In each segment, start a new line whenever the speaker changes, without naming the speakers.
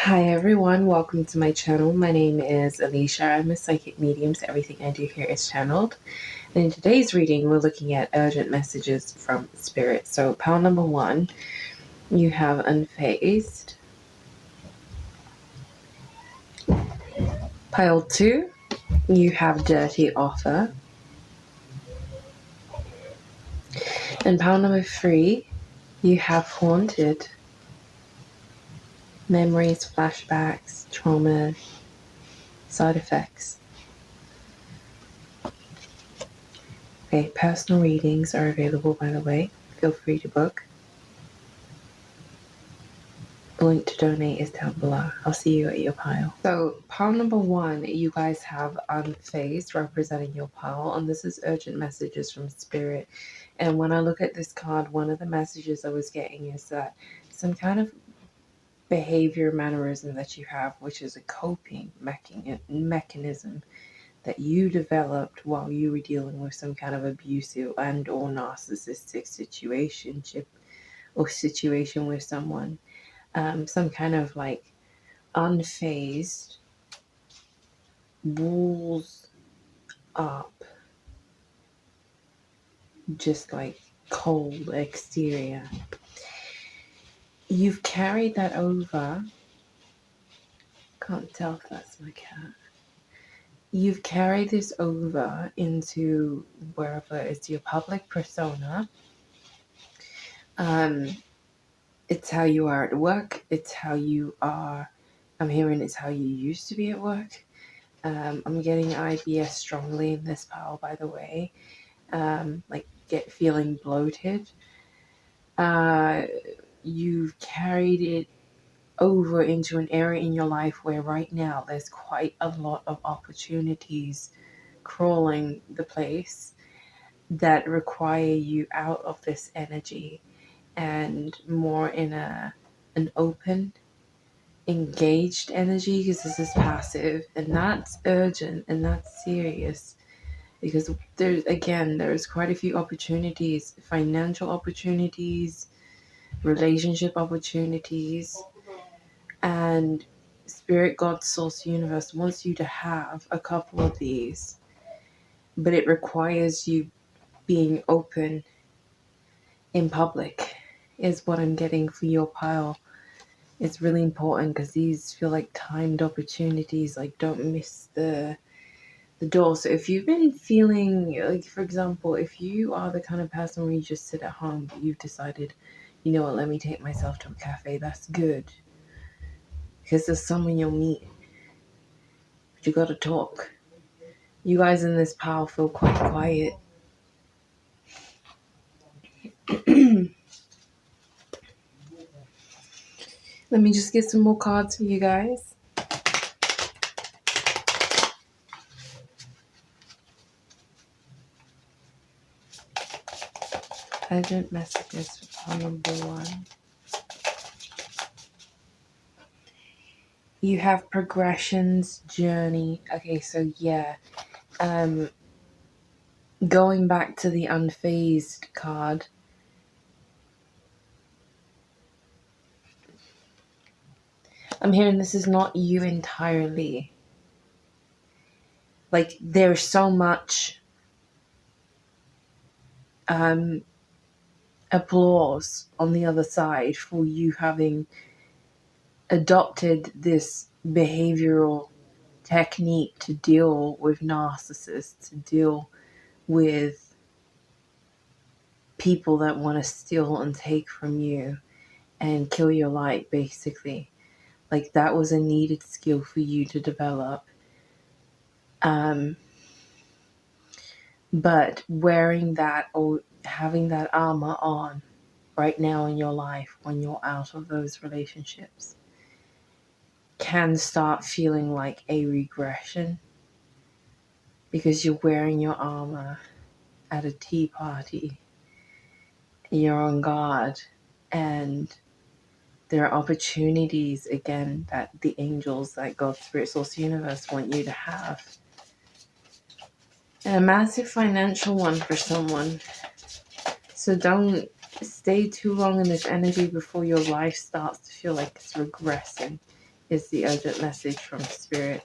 Hi everyone, welcome to my channel. My name is Elishea. I'm a psychic medium, so everything I do here is channeled. And in today's reading, we're looking at urgent messages from spirit. So pile number 1, you have unfazed. Pile 2, you have dirty offer. And pile number 3, you have haunted. Memories, flashbacks, trauma, side effects. Okay, personal readings are available, by the way. Feel free to book. The link to donate is down below. I'll see you at your pile. So pile number 1, you guys have unfazed representing your pile, and this is urgent messages from spirit. And when I look at this card, one of the messages I was getting is that some kind of behavior mannerism that you have, which is a coping mechanism that you developed while you were dealing with some kind of abusive and or narcissistic situation with someone. Some kind of like unfazed, walls up, just like cold exterior. You've carried that over. Can't tell if that's my cat. You've carried this over into wherever is your public persona. It's how you are at work. It's how you are. I'm hearing it's how you used to be at work. I'm getting IBS strongly in this pile, by the way. Like feeling bloated. You've carried it over into an area in your life where right now there's quite a lot of opportunities crawling the place that require you out of this energy and more in an open, engaged energy, because this is passive and that's urgent and that's serious. Because there's quite a few opportunities, financial opportunities, relationship opportunities, and Spirit, God, Source, Universe wants you to have a couple of these, but it requires you being open in public, is what I'm getting for your pile. It's really important because these feel like timed opportunities. Like, don't miss the door. So if you've been feeling like, for example, if you are the kind of person where you just sit at home but you've decided, you know what, let me take myself to a cafe, that's good, because there's someone you'll meet, but you gotta talk. You guys in this pile feel quite quiet. Let me just get some more cards for you guys. Urgent messages for pile number 1. You have progressions, journey. Okay, so yeah. Going back to the unfazed card. I'm hearing this is not you entirely. Like, there's so much applause on the other side for you having adopted this behavioral technique to deal with narcissists, to deal with people that want to steal and take from you and kill your light, basically. Like, that was a needed skill for you to develop. But wearing that or having that armor on right now in your life when you're out of those relationships can start feeling like a regression, because you're wearing your armor at a tea party. You're on guard, and there are opportunities, again, that the angels, that God, Spirit, Source, Universe want you to have. And a massive financial one for someone. So don't stay too long in this energy before your life starts to feel like it's regressing. is the urgent message from Spirit.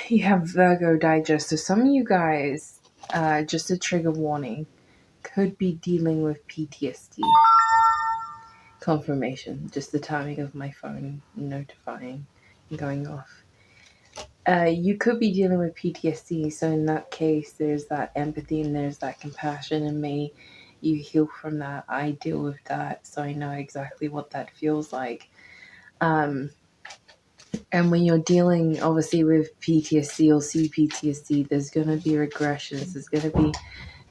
You have Virgo digest. So some of you guys, just a trigger warning, could be dealing with PTSD. Confirmation, just the timing of my phone notifying and going off. You could be dealing with PTSD, so in that case, there's that empathy and there's that compassion, and may you heal from that. I deal with that, so I know exactly what that feels like. And when you're dealing, obviously, with PTSD or CPTSD, there's going to be regressions. There's going to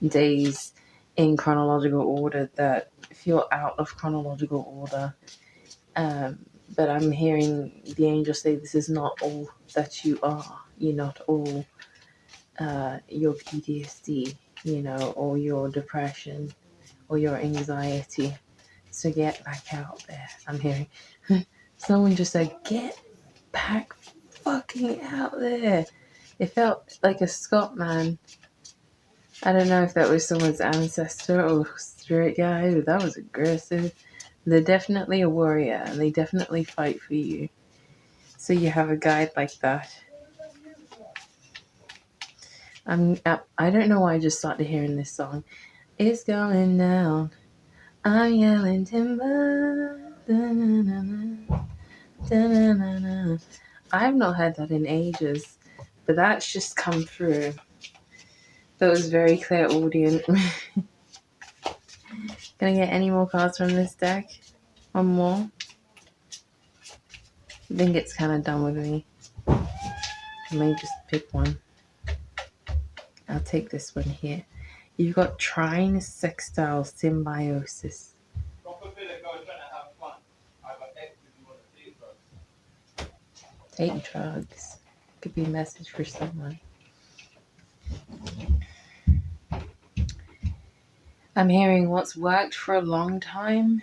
be days in chronological order that feel out of chronological order. But I'm hearing the angels say this is not all that you are. You're not all your PTSD, or your depression or your anxiety. So get back out there. I'm hearing someone just said, get back fucking out there. It felt like a Scot man. I don't know if that was someone's ancestor or spirit guide, but that was aggressive. They're definitely a warrior, and they definitely fight for you. So you have a guide like that. I don't know why I just started hearing this song. It's going down. I'm yelling timber. Da-na-na-na. Da-na-na-na. I've not heard that in ages, but that's just come through. That was very clairaudient. Can I get any more cards from this deck? One more? I think it's kind of done with me. I may just pick one. I'll take this one here. You've got trine sextile symbiosis. Take drugs. Could be a message for someone. I'm hearing what's worked for a long time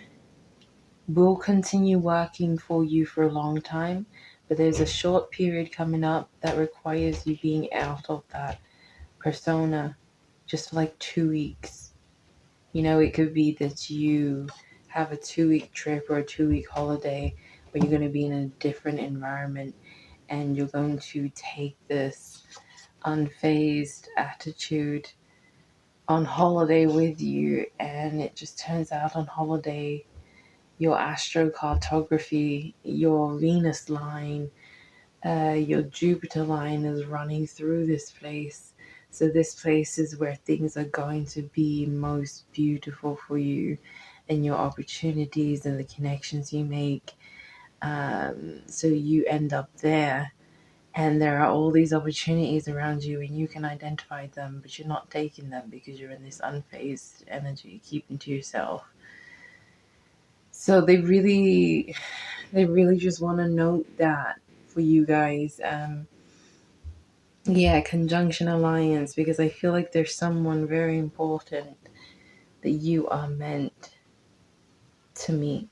will continue working for you for a long time, but there's a short period coming up that requires you being out of that persona just for like 2 weeks. It could be that you have a 2-week trip or a 2-week holiday where you're going to be in a different environment, and you're going to take this unfazed attitude on holiday with you, and it just turns out on holiday your astrocartography, your Venus line, your Jupiter line is running through this place. So this place is where things are going to be most beautiful for you, and your opportunities and the connections you make. So you end up there, and there are all these opportunities around you, and you can identify them, but you're not taking them because you're in this unfazed energy, keeping to yourself. So they really just want to note that for you guys. Conjunction alliance, because I feel like there's someone very important that you are meant to meet.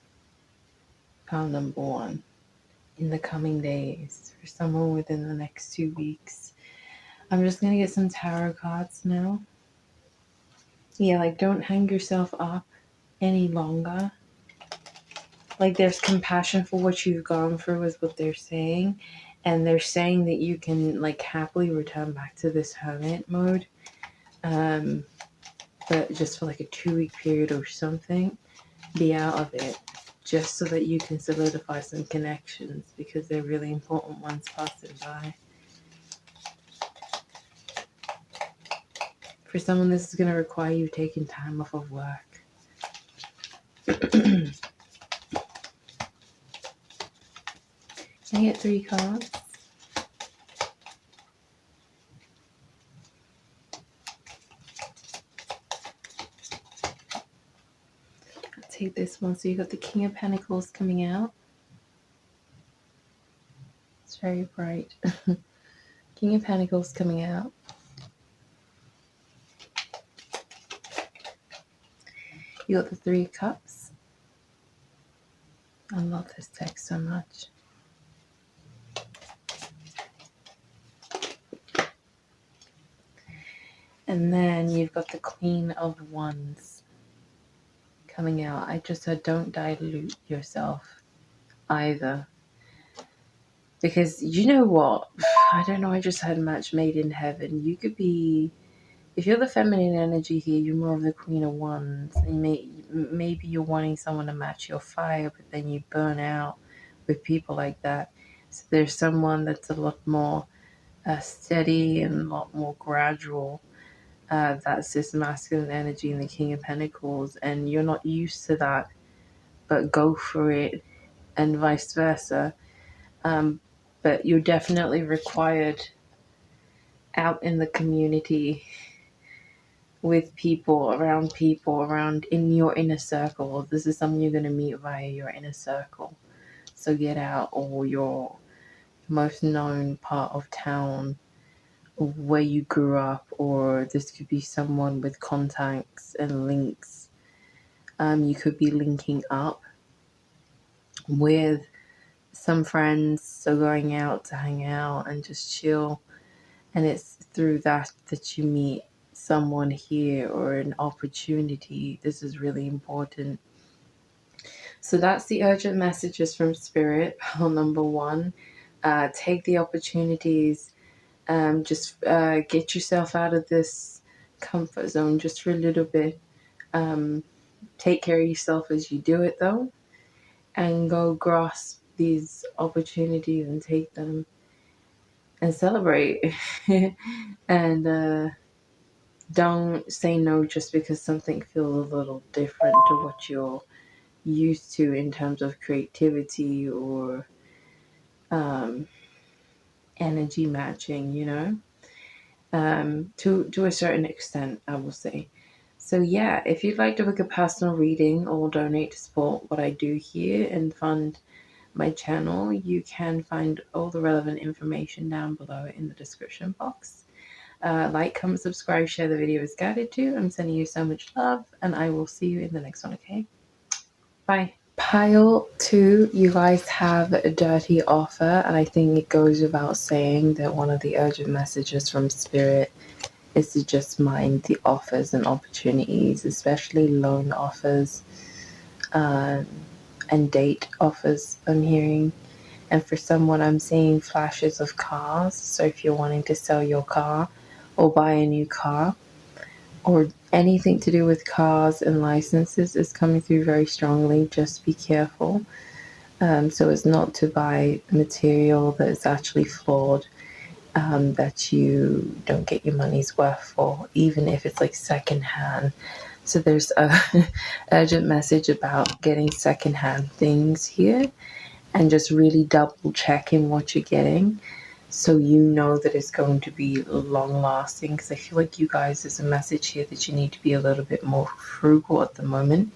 Pile number 1 in the coming days, for someone within the next 2 weeks. I'm just going to get some tarot cards now. Don't hang yourself up any longer. There's compassion for what you've gone through is what they're saying. And they're saying that you can happily return back to this hermit mode. But just for a 2-week period or something, be out of it. Just so that you can solidify some connections, because they're really important ones passing by. For someone, this is going to require you taking time off of work. Can I get 3 cards? I'll take this one. So you got the King of Pentacles coming out. It's very bright. King of Pentacles coming out. You got the 3 of Cups. I love this text so much. And then you've got the Queen of Wands coming out. I just said don't dilute yourself either. Because you know what? I don't know, I just had a match made in heaven. You could be, if you're the feminine energy here, you're more of the Queen of Wands. And maybe you're wanting someone to match your fire, but then you burn out with people like that. So there's someone that's a lot more steady and a lot more gradual. That's this masculine energy in the King of Pentacles, and you're not used to that, but go for it, and vice versa. But you're definitely required out in the community with people, around in your inner circle. This is someone you're going to meet via your inner circle. So get out, or your most known part of town where you grew up, or this could be someone with contacts and links. You could be linking up with some friends, so going out to hang out and just chill. And it's through that you meet someone here, or an opportunity. This is really important. So that's the urgent messages from Spirit. Pile number 1. Take the opportunities. Just get yourself out of this comfort zone just for a little bit. Take care of yourself as you do it, though, and go grasp these opportunities and take them and celebrate. And don't say no just because something feels a little different to what you're used to in terms of creativity or energy matching, to a certain extent, I will say. So yeah, if you'd like to book a personal reading or donate to support what I do here and fund my channel, you can find all the relevant information down below in the description box. Like, comment, subscribe, share the video as guided to. I'm sending you so much love, and I will see you in the next one, okay? Bye. Pile 2, you guys have a dirty offer, and I think it goes without saying that one of the urgent messages from Spirit is to just mind the offers and opportunities, especially loan offers and date offers I'm hearing. And for someone, I'm seeing flashes of cars. So if you're wanting to sell your car or buy a new car, or anything to do with cars and licenses is coming through very strongly. Just be careful. So as not to buy material that is actually flawed, that you don't get your money's worth for, even if it's like secondhand. So there's a urgent message about getting secondhand things here, and just really double checking what you're getting, so you know that it's going to be long lasting. Because I feel like you guys, there's a message here that you need to be a little bit more frugal at the moment.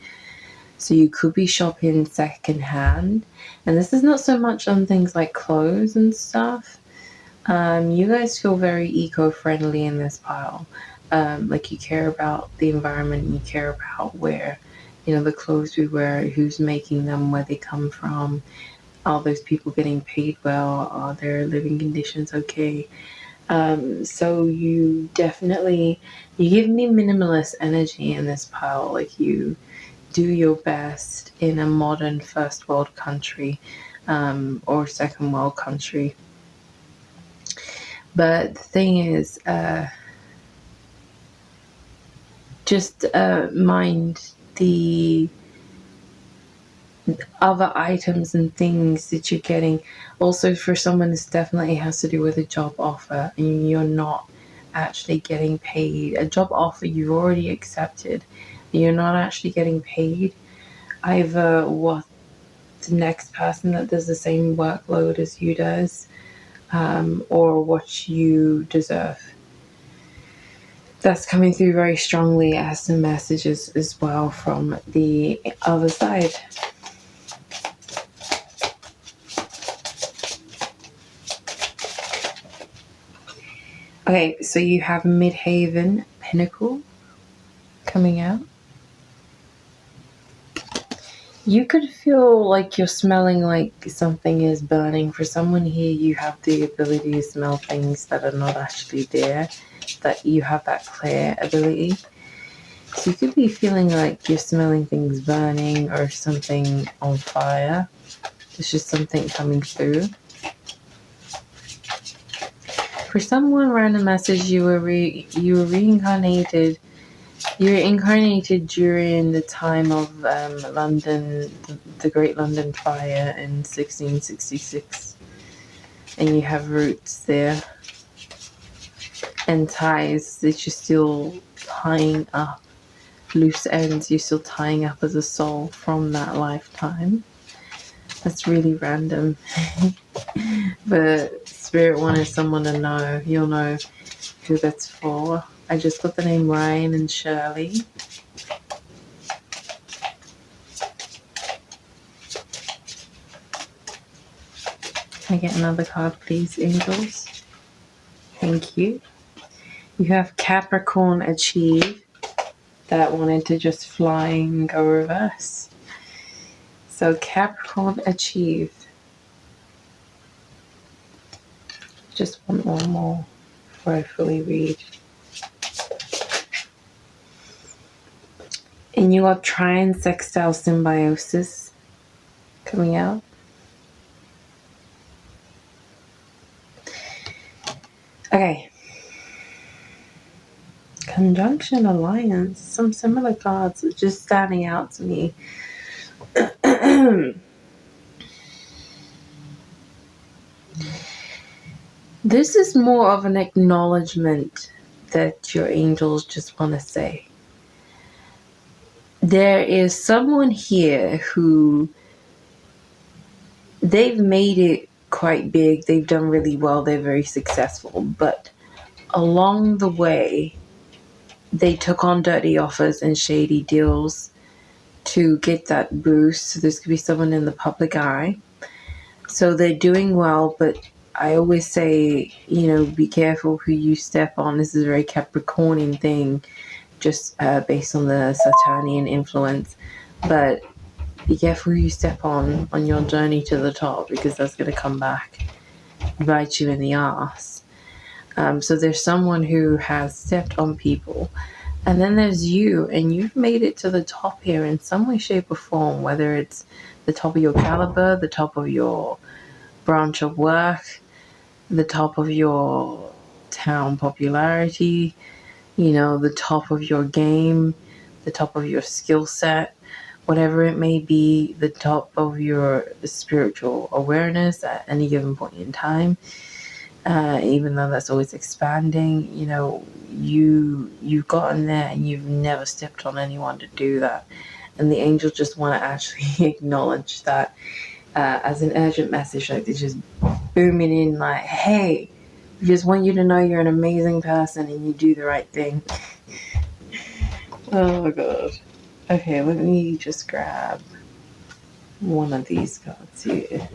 So you could be shopping secondhand, and this is not so much on things like clothes and stuff. You guys feel very eco-friendly in this pile. Like you care about the environment, you care about where, the clothes we wear, who's making them, where they come from. Are those people getting paid well? Are their living conditions okay? So you give me minimalist energy in this pile. Like you do your best in a modern first world country, or second world country. But the thing is, just mind the other items and things that you're getting. Also, for someone, this definitely has to do with a job offer, and you're not actually getting paid. A job offer you've already accepted, and you're not actually getting paid. Either what the next person that does the same workload as you does, or what you deserve. That's coming through very strongly as some messages as well from the other side. Okay, so you have Midhaven Pinnacle coming out. You could feel like you're smelling like something is burning. For someone here, you have the ability to smell things that are not actually there, that you have that clear ability. So you could be feeling like you're smelling things burning or something on fire. There's just something coming through. For someone, random message, you were reincarnated. You were incarnated during the time of London, the Great London Fire in 1666, and you have roots there and ties that you're still tying up, loose ends you're still tying up as a soul from that lifetime. That's really random. But Spirit wanted someone to know. You'll know who that's for. I just got the name Ryan and Shirley. Can I get another card, please, angels? Thank you. You have Capricorn Achieve. That wanted to just fly and go reverse. So Capricorn Achieve. Just want one more before I fully read. And you got Trine Sextile Symbiosis coming out. Okay. Conjunction Alliance. Some similar cards are just standing out to me. This is more of an acknowledgement that your angels just want to say. There is someone here who they've made it quite big. They've done really well. They're very successful. But along the way, they took on dirty offers and shady deals to get that boost. So there's going to be someone in the public eye. So they're doing well, but I always say, be careful who you step on. This is a very Capricornian thing, just based on the Saturnian influence. But be careful who you step on your journey to the top, because that's going to come back and bite you in the ass. So there's someone who has stepped on people. And then there's you, and you've made it to the top here in some way, shape, or form, whether it's the top of your caliber, the top of your branch of work, the top of your town popularity, the top of your game, the top of your skill set, whatever it may be, the top of your spiritual awareness at any given point in time. Even though that's always expanding, you've gotten there and you've never stepped on anyone to do that. And the angels just want to actually acknowledge that as an urgent message. Like, they're just booming in like, hey, we just want you to know you're an amazing person and you do the right thing. Oh, God. Okay, let me just grab one of these cards here.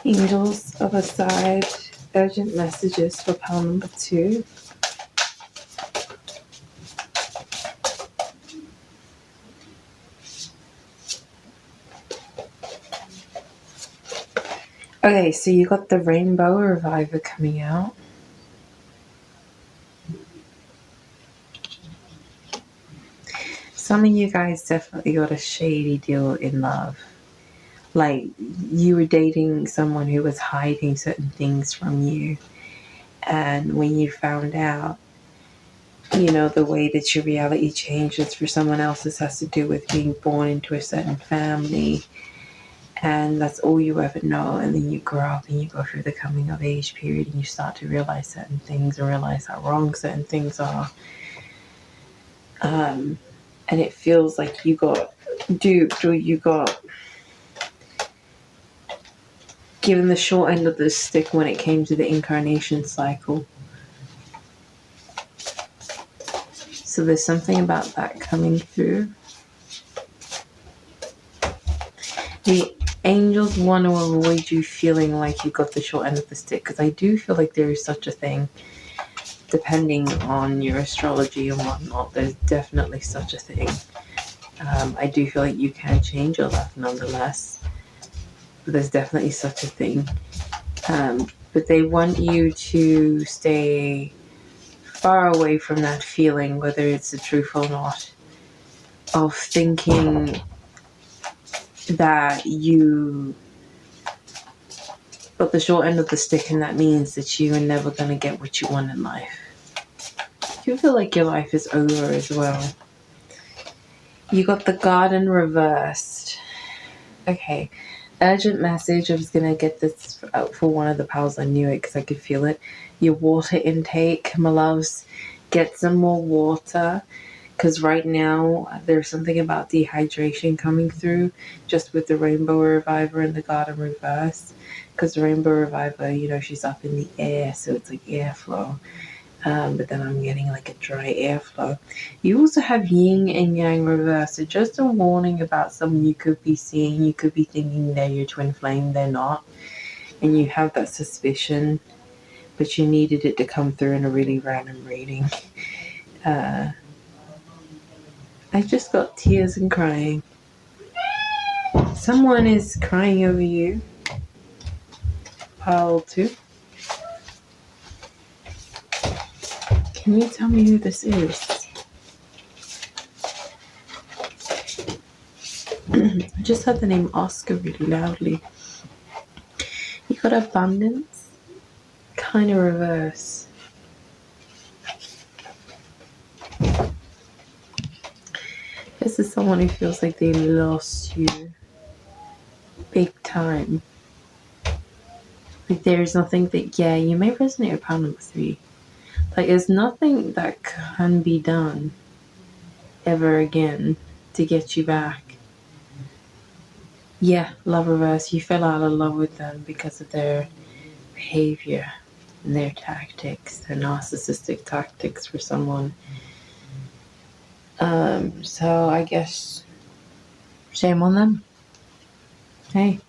Angels of Aside, urgent messages for pile number 2. Okay, so you got the Rainbow Reviver coming out. Some of you guys definitely got a shady deal in love. Like, you were dating someone who was hiding certain things from you. And when you found out, the way that your reality changes for someone else, this has to do with being born into a certain family. And that's all you ever know. And then you grow up and you go through the coming of age period and you start to realize certain things and realize how wrong certain things are. And it feels like you got duped, or you got given the short end of the stick when it came to the incarnation cycle. So there's something about that coming through. The angels want to avoid you feeling like you got the short end of the stick, because I do feel like there is such a thing, depending on your astrology and whatnot. There's definitely such a thing. I do feel like you can change your life nonetheless. But there's definitely such a thing. But they want you to stay far away from that feeling, whether it's the truth or not, of thinking that you got the short end of the stick and that means that you are never going to get what you want in life. You feel like your life is over as well. You got the garden reversed. Okay. Urgent message. I was going to get this out for one of the pals. I knew it because I could feel it. Your water intake, my loves. Get some more water. Because right now, there's something about dehydration coming through just with the Rainbow Reviver and the Garden Reverse. Because the Rainbow Reviver, you know, she's up in the air, so it's like airflow. But then I'm getting like a dry airflow. You also have yin and yang reverse. So just a warning about someone you could be seeing. You could be thinking they're your twin flame. They're not. And you have that suspicion. But you needed it to come through in a really random reading. I just got tears and crying. Someone is crying over you. Pile 2. Can you tell me who this is? I just heard the name Oscar really loudly. You got abundance, kind of reverse. This is someone who feels like they lost you big time. Like there's nothing that, yeah, you may resonate with pile number 3. Like there's nothing that can be done ever again to get you back. Yeah, love reverse. You fell out of love with them because of their behavior and their tactics, their narcissistic tactics for someone. So I guess shame on them. Hey.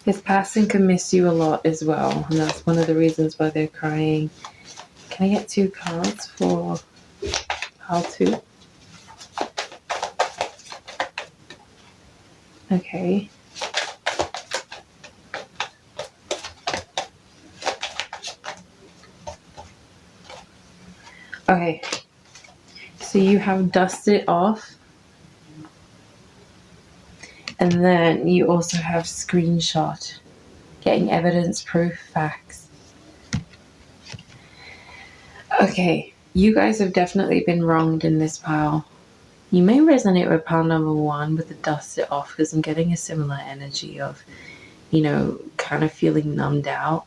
This person can miss you a lot as well, and that's one of the reasons why they're crying. Can I get 2 cards for pile 2? Okay. Okay. So you have dusted off. And then you also have screenshot. Getting evidence, proof, facts. Okay. You guys have definitely been wronged in this pile. You may resonate with pile number 1 with the dust it off, because I'm getting a similar energy of, you know, kind of feeling numbed out.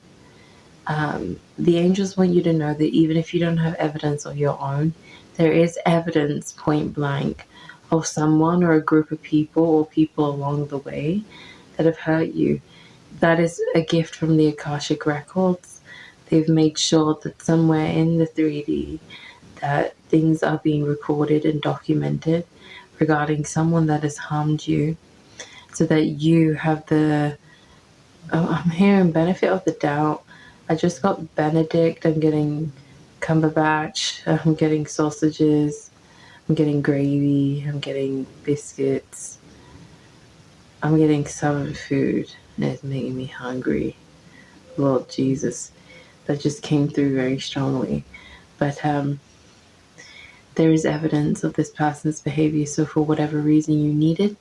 The angels want you to know that even if you don't have evidence of your own, there is evidence point blank of someone or a group of people or people along the way that have hurt you. That is a gift from the Akashic Records. They've made sure that somewhere in the 3D that things are being recorded and documented regarding someone that has harmed you, so that you have the, I'm hearing benefit of the doubt. I just got Benedict, I'm getting Cumberbatch, I'm getting sausages, I'm getting gravy, I'm getting biscuits, I'm getting southern food, and it's making me hungry. Lord Jesus, that just came through very strongly. But there is evidence of this person's behavior, so for whatever reason you need it,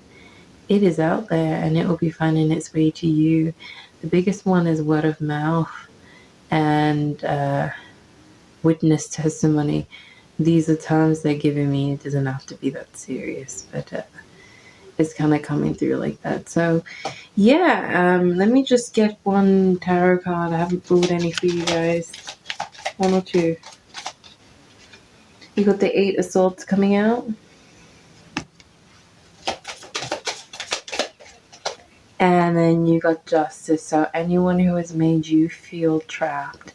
it is out there and it will be finding its way to you. The biggest one is word of mouth and witness testimony. These are terms they're giving me. It doesn't have to be that serious, but it's kind of coming through like that. So yeah, let me just get 1 tarot card. I haven't pulled any for you guys. 1 or 2. You got the Eight of Swords coming out. And then you got Justice. So anyone who has made you feel trapped,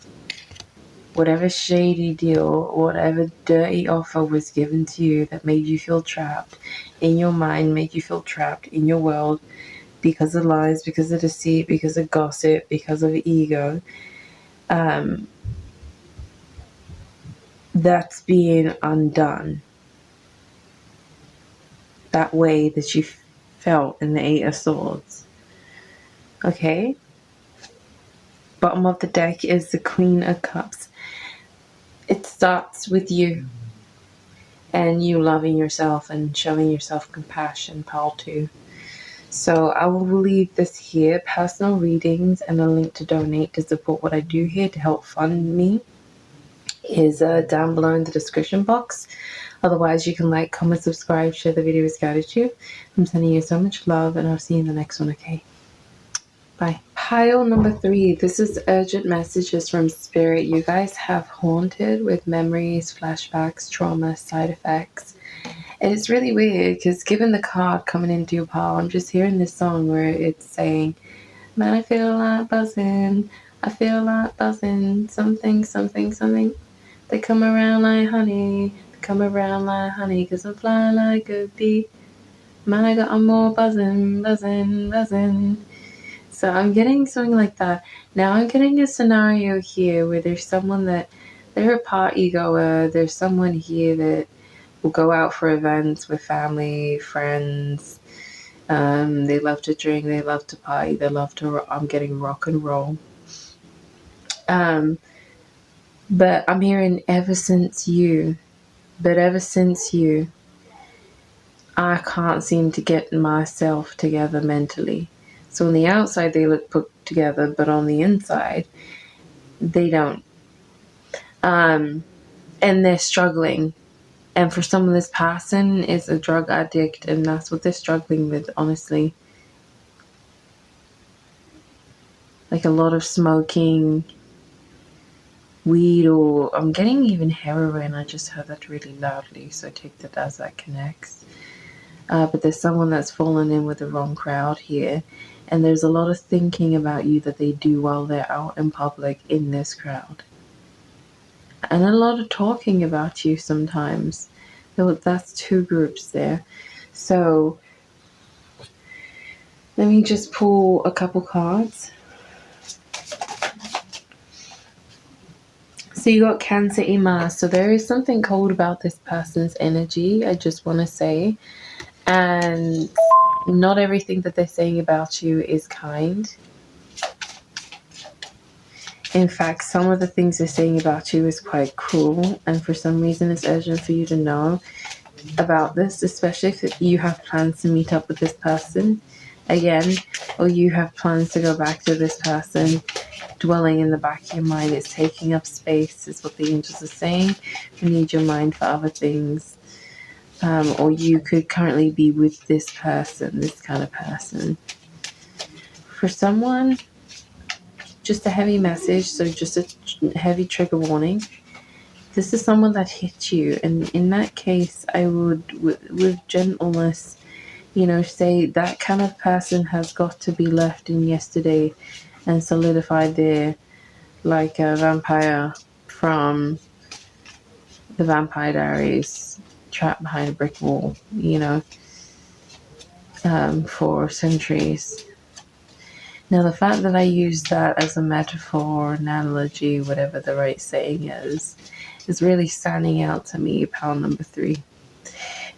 whatever shady deal, whatever dirty offer was given to you that made you feel trapped in your mind, made you feel trapped in your world because of lies, because of deceit, because of gossip, because of ego, that's being undone. That way that you felt in the Eight of Swords. Okay? Bottom of the deck is the Queen of Cups. It starts with you and you loving yourself and showing yourself compassion, pal, too. So I will leave this here, personal readings and a link to donate to support what I do here to help fund me is down below in the description box. Otherwise, you can like, comment, subscribe, share the video with gratitude. I'm sending you so much love and I'll see you in the next one, okay? Bye. Pile number 3. This is urgent messages from Spirit. You guys have haunted with memories, flashbacks, trauma, side effects. And it's really weird because given the card coming into your pile, I'm just hearing this song where it's saying, man, I feel like buzzing. I feel like buzzing. Something, something, something. They come around like honey. They come around like honey because I'm flying like a bee. Man, I got more buzzing, buzzing, buzzing. So I'm getting something like that. Now I'm getting a scenario here where there's someone that they're a party goer. There's someone here that will go out for events with family, friends. They love to drink. They love to party. They love to. I'm getting rock and roll. But I'm hearing ever since you. But ever since you, I can't seem to get myself together mentally. So on the outside they look put together, but on the inside they don't. And they're struggling. And for some of this person is a drug addict, and that's what they're struggling with, honestly. Like a lot of smoking, weed, or I'm getting even heroin. I just heard that really loudly, so take that as that connects. But there's someone that's fallen in with the wrong crowd here, and there's a lot of thinking about you that they do while they're out in public in this crowd. And a lot of talking about you sometimes. That's 2 groups there. So let me just pull a couple cards. So you got Cancer in Mars. So there is something cold about this person's energy, I just want to say. And not everything that they're saying about you is kind. In fact, some of the things they're saying about you is quite cruel, and for some reason it's urgent for you to know about this, especially if you have plans to meet up with this person again, or you have plans to go back to this person. Dwelling in the back of your mind, it's taking up space, is what the angels are saying. You need your mind for other things. Or you could currently be with this person, this kind of person. For someone, just a heavy message, so just a heavy trigger warning. This is someone that hit you, and in that case, I would, with gentleness, say that kind of person has got to be left in yesterday and solidified there like a vampire from the Vampire Diaries, trapped behind a brick wall, for centuries. Now, the fact that I use that as a metaphor, an analogy, whatever the right saying is really standing out to me, pile number 3.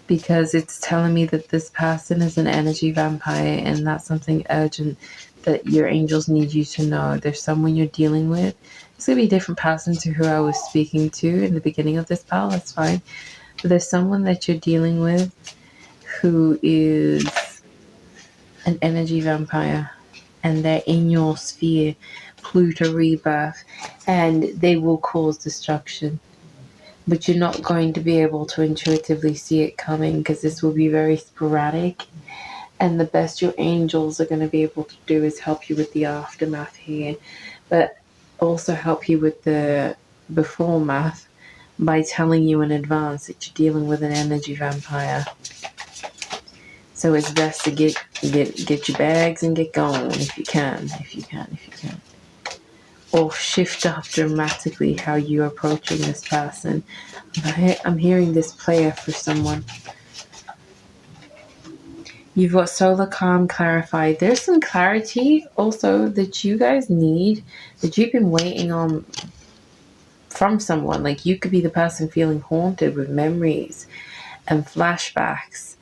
Because it's telling me that this person is an energy vampire, and that's something urgent that your angels need you to know. There's someone you're dealing with. It's going to be a different person to who I was speaking to in the beginning of this pile, that's fine. But there's someone that you're dealing with who is an energy vampire. And they're in your sphere, Pluto rebirth, and they will cause destruction. But you're not going to be able to intuitively see it coming, because this will be very sporadic. And the best your angels are going to be able to do is help you with the aftermath here, but also help you with the before math by telling you in advance that you're dealing with an energy vampire. So it's best to get your bags and get going if you can. Or shift up dramatically how you're approaching this person. I'm hearing this player for someone. You've got solar calm clarified. There's some clarity also that you guys need, that you've been waiting on from someone. Like, you could be the person feeling haunted with memories and flashbacks.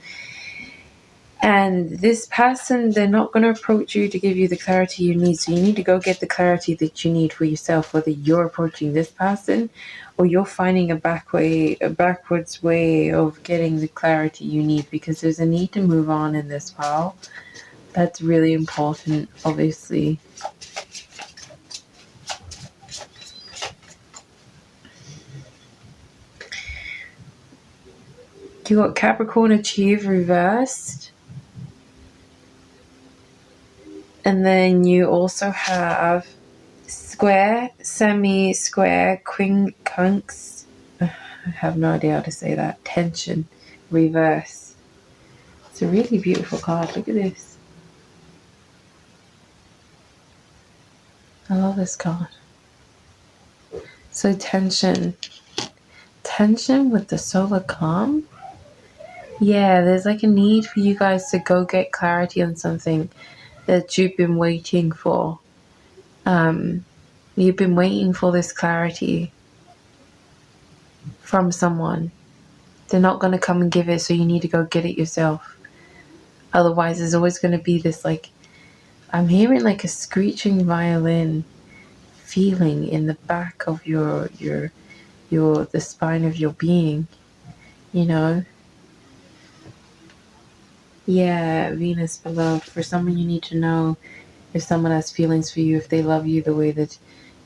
And this person, they're not going to approach you to give you the clarity you need. So you need to go get the clarity that you need for yourself, whether you're approaching this person or you're finding a backwards way of getting the clarity you need, because there's a need to move on in this pile. That's really important, obviously. You got Capricorn achieve reversed. And then you also have square, semi-square, quincunx. I have no idea how to say that. Tension, reverse. It's a really beautiful card. Look at this. I love this card. So tension with the solar calm. Yeah, there's like a need for you guys to go get clarity on something that you've been waiting for. You've been waiting for this clarity from someone. They're not going to come and give it, so you need to go get it yourself. Otherwise, there's always going to be this, like, I'm hearing like a screeching violin feeling in the back of the spine of your being, you know? Yeah, Venus beloved. For someone, you need to know if someone has feelings for you, if they love you the way that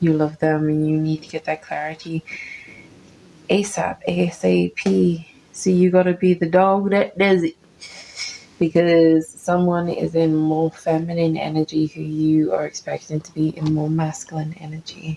you love them, and you need to get that clarity ASAP. So you gotta be the dog that does it, because someone is in more feminine energy who you are expecting to be in more masculine energy.